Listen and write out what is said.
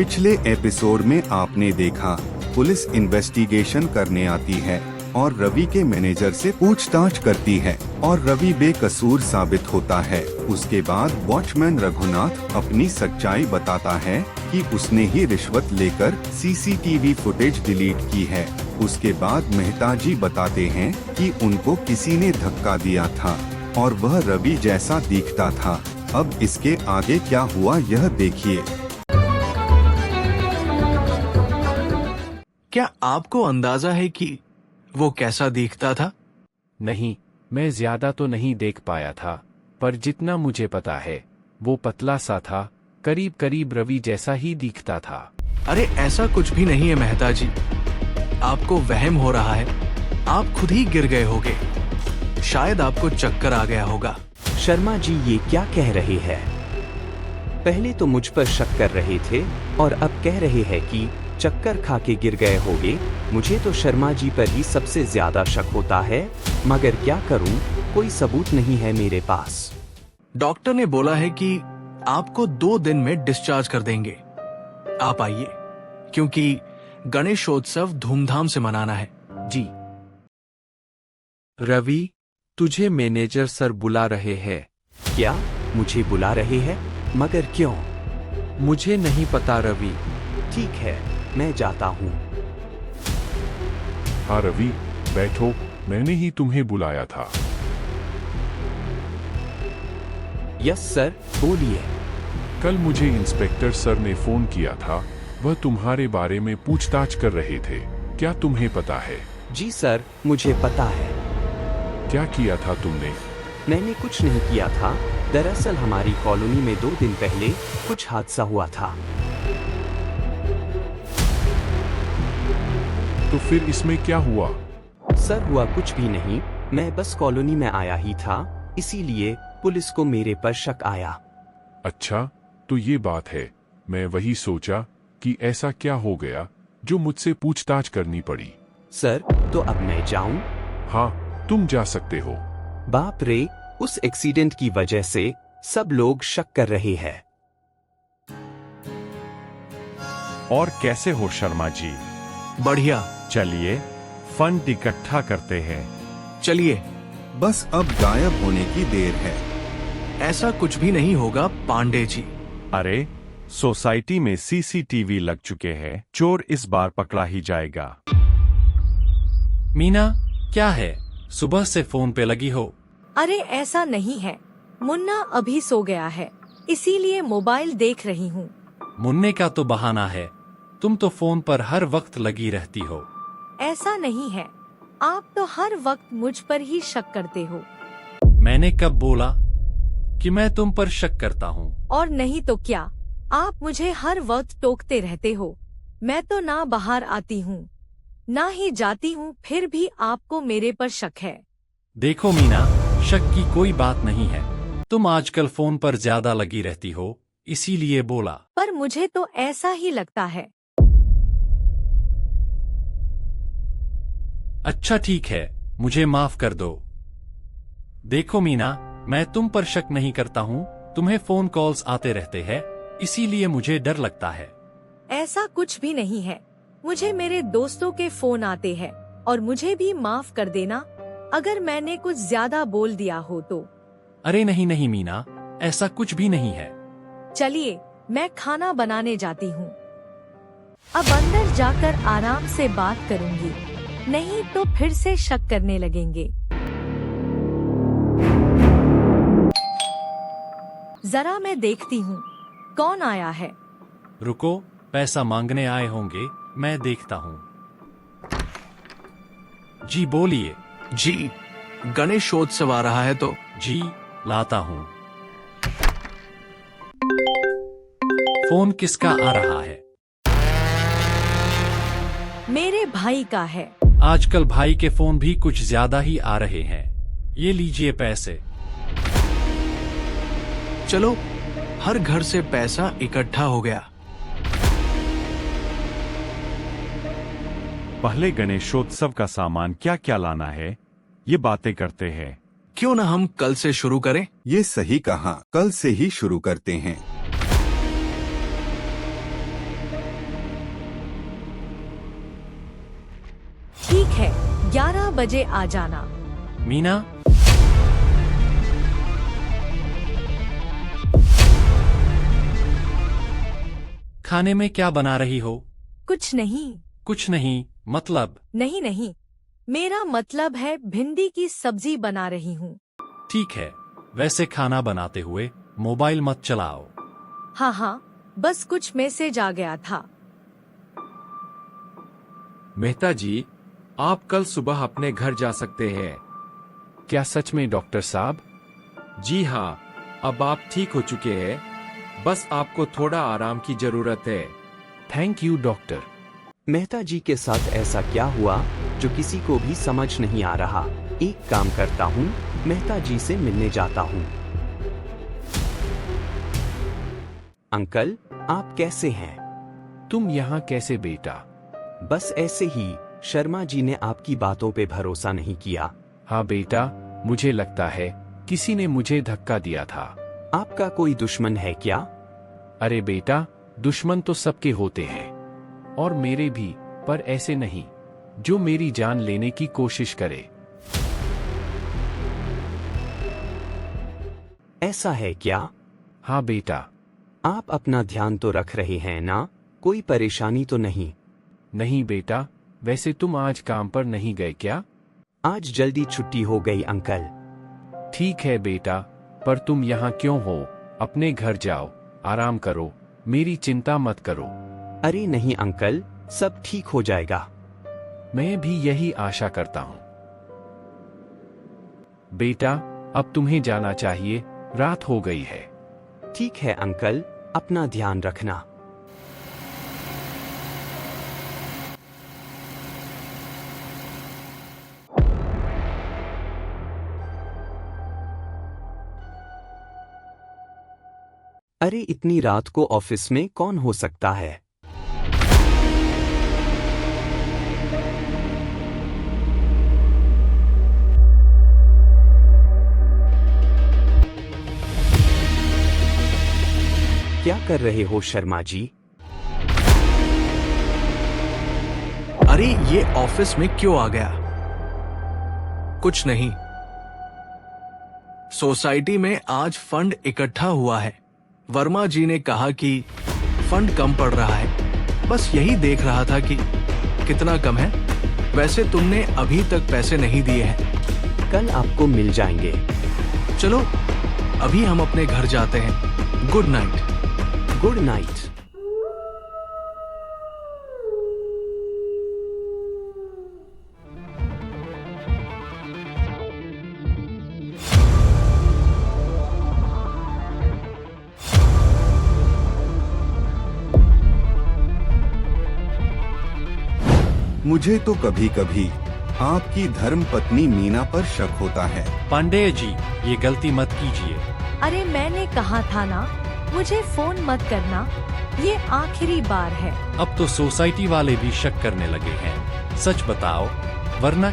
पिछले एपिसोड में आपने देखा पुलिस इन्वेस्टिगेशन करने आती है और रवि के मैनेजर से पूछताछ करती है और रवि बेकसूर साबित होता है। उसके बाद वॉचमैन रघुनाथ अपनी सच्चाई बताता है कि उसने ही रिश्वत लेकर सीसीटीवी फुटेज डिलीट की है। उसके बाद मेहता जी बताते हैं कि उनको किसी ने धक्का दिया था और वह रवि जैसा दिखता था। अब इसके आगे क्या हुआ यह देखिए। क्या आपको अंदाजा है कि वो कैसा दिखता था? नहीं, मैं ज्यादा तो नहीं देख पाया था, पर जितना मुझे पता है वो पतला सा था, करीब करीब रवि जैसा ही दिखता था। अरे ऐसा कुछ भी नहीं है मेहता जी, आपको वहम हो रहा है। आप खुद ही गिर गए होंगे, शायद आपको चक्कर आ गया होगा। शर्मा जी ये क्या कह रहे हैं? पहले तो मुझ पर शक कर रहे थे और अब कह रहे हैं कि चक्कर खा के गिर गए होंगे। मुझे तो शर्मा जी पर ही सबसे ज्यादा शक होता है, मगर क्या करूं, कोई सबूत नहीं है मेरे पास। डॉक्टर ने बोला है कि आपको 2 दिन में डिस्चार्ज कर देंगे। आप आइए, क्योंकि गणेशोत्सव धूमधाम से मनाना है। जी। रवि, तुझे मैनेजर सर बुला रहे हैं। क्या मुझे बुला रहे हैं? मगर क्यों? मुझे नहीं पता रवि। ठीक है, मैं जाता हूँ। हाँ रवि, बैठो, मैंने ही तुम्हें बुलाया था। यस सर, बोलिए। कल मुझे इंस्पेक्टर सर ने फोन किया था, वह तुम्हारे बारे में पूछताछ कर रहे थे। क्या तुम्हें पता है? जी सर, मुझे पता है। क्या किया था तुमने? मैंने कुछ नहीं किया था। दरअसल हमारी कॉलोनी में 2 दिन पहले कुछ हादसा हुआ था। तो फिर इसमें क्या हुआ? सर हुआ कुछ भी नहीं, मैं बस कॉलोनी में आया ही था, इसीलिए पुलिस को मेरे पर शक आया। अच्छा, तो ये बात है। मैं वही सोचा कि ऐसा क्या हो गया जो मुझसे पूछताछ करनी पड़ी। सर, तो अब मैं जाऊं? हाँ, तुम जा सकते हो। बाप रे, उस एक्सीडेंट की वजह से सब लोग शक कर रहे हैं। और कैसे हो शर्मा जी? बढ़िया। चलिए फंड इकट्ठा करते हैं। चलिए। बस अब गायब होने की देर है। ऐसा कुछ भी नहीं होगा पांडे जी। अरे, सोसाइटी में सीसीटीवी लग चुके हैं, चोर इस बार पकड़ा ही जाएगा। मीना, क्या है? सुबह से फोन पे लगी हो? अरे ऐसा नहीं है, मुन्ना अभी सो गया है, इसीलिए मोबाइल देख रही हूँ। मुन्ने का तो बहाना है, तुम तो फोन पर हर वक्त लगी रहती हो। ऐसा नहीं है, आप तो हर वक्त मुझ पर ही शक करते हो। मैंने कब बोला कि मैं तुम पर शक करता हूँ? और नहीं तो क्या, आप मुझे हर वक्त टोकते रहते हो। मैं तो ना बाहर आती हूँ ना ही जाती हूँ, फिर भी आपको मेरे पर शक है। देखो मीना, शक की कोई बात नहीं है, तुम आजकल फोन पर ज्यादा लगी रहती हो, इसीलिए बोला। पर मुझे तो ऐसा ही लगता है। अच्छा ठीक है, मुझे माफ कर दो। देखो मीना, मैं तुम पर शक नहीं करता हूँ, तुम्हें फोन कॉल्स आते रहते हैं, इसीलिए मुझे डर लगता है। ऐसा कुछ भी नहीं है, मुझे मेरे दोस्तों के फोन आते हैं, और मुझे भी माफ कर देना अगर मैंने कुछ ज्यादा बोल दिया हो तो। अरे नहीं नहीं मीना, ऐसा कुछ भी नहीं है। चलिए, मैं खाना बनाने जाती हूँ। अब अंदर जाकर आराम से बात करूँगी, नहीं तो फिर से शक करने लगेंगे। जरा मैं देखती हूँ कौन आया है। रुको, पैसा मांगने आए होंगे, मैं देखता हूँ। जी बोलिए। जी, गणेशोत्सव आ रहा है तो। जी, लाता हूँ। फोन किसका आ रहा है? मेरे भाई का है। आजकल भाई के फोन भी कुछ ज्यादा ही आ रहे हैं। ये लीजिए पैसे। चलो, हर घर से पैसा इकट्ठा हो गया। पहले गणेशोत्सव का सामान क्या क्या लाना है, ये बातें करते हैं। क्यों ना हम कल से शुरू करें? ये सही कहा, कल से ही शुरू करते हैं। ठीक है, 11 बजे आ जाना। मीना, खाने में क्या बना रही हो? कुछ नहीं। कुछ नहीं मतलब? नहीं नहीं, मेरा मतलब है भिंडी की सब्जी बना रही हूँ। ठीक है, वैसे खाना बनाते हुए मोबाइल मत चलाओ। हाँ हाँ, बस कुछ मैसेज आ गया था। मेहता जी, आप कल सुबह अपने घर जा सकते हैं। क्या सच में डॉक्टर साहब? जी हाँ, अब आप ठीक हो चुके हैं, बस आपको थोड़ा आराम की जरूरत है। Thank you doctor. Mehta ji के साथ ऐसा क्या हुआ जो किसी को भी समझ नहीं आ रहा। एक काम करता हूँ, मेहता जी से मिलने जाता हूँ। अंकल, आप कैसे हैं? तुम यहाँ कैसे बेटा? बस ऐसे ही, शर्मा जी ने आपकी बातों पे भरोसा नहीं किया। हाँ बेटा, मुझे लगता है किसी ने मुझे धक्का दिया था। आपका कोई दुश्मन है क्या? अरे बेटा, दुश्मन तो सबके होते हैं, और मेरे भी, पर ऐसे नहीं जो मेरी जान लेने की कोशिश करे। ऐसा है क्या? हाँ बेटा। आप अपना ध्यान तो रख रहे हैं ना? कोई परेशानी तो नहीं? नहीं बेटा, वैसे तुम आज काम पर नहीं गए क्या? आज जल्दी छुट्टी हो गई अंकल। ठीक है बेटा, पर तुम यहाँ क्यों हो? अपने घर जाओ, आराम करो, मेरी चिंता मत करो। अरे नहीं अंकल, सब ठीक हो जाएगा। मैं भी यही आशा करता हूँ। बेटा, अब तुम्हें जाना चाहिए, रात हो गई है। ठीक है अंकल, अपना ध्यान रखना। अरे इतनी रात को ऑफिस में कौन हो सकता है? क्या कर रहे हो शर्मा जी? अरे ये ऑफिस में क्यों आ गया? कुछ नहीं। सोसाइटी में आज फंड इकट्ठा हुआ है। वर्मा जी ने कहा कि फंड कम पड़ रहा है, बस यही देख रहा था कि कितना कम है। वैसे तुमने अभी तक पैसे नहीं दिए हैं। कल आपको मिल जाएंगे। चलो अभी हम अपने घर जाते हैं। Good night. Good night. मुझे तो कभी कभी आपकी धर्म पत्नी मीना पर शक होता है। पांडेय जी, ये गलती मत कीजिए। अरे मैंने कहा था ना, मुझे फोन मत करना, ये आखिरी बार है। अब तो सोसाइटी वाले भी शक करने लगे हैं। सच बताओ, वरना